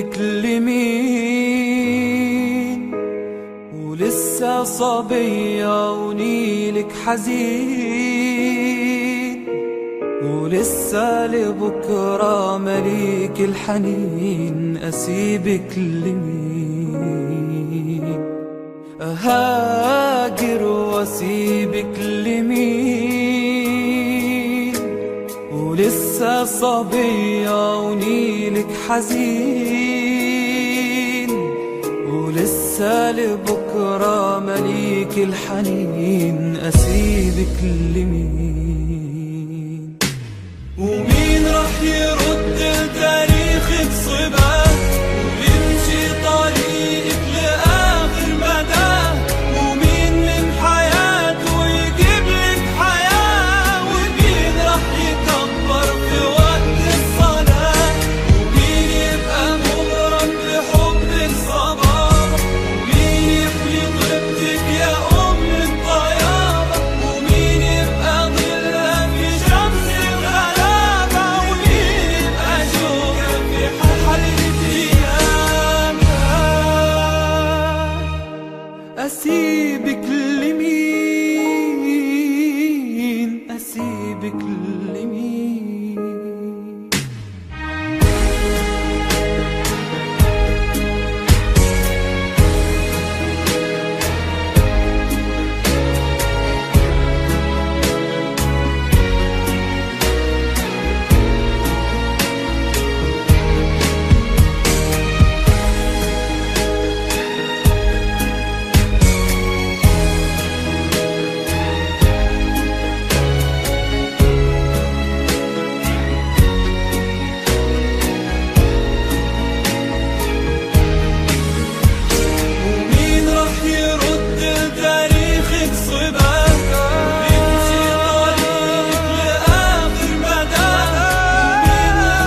أسيبك لمين ولسه صبية ونيلك حزين، ولسه لبكرة مليك الحنين. أسيبك لمين؟ أهاجر وأسيبك لمين ولسه صبية ونيلك حزين، ولسه لبكرة مليك الحنين. أسيبك لمين؟ ومين رح يرد تاريخك صباه ويمشي طريقك لآخر مدى؟ ومين من حياته يجيب لك حياة؟ ومين رح يكبر في وقت الصلاة؟ ومين يبقى مغرم بحبك صبابة؟ ومين يفلي طيبتك يا أم الطيابة؟ ومين يبقى ظلها في شمس الغلابة؟ ومين يبقى شوكة في حرة أيامها؟ أسيبك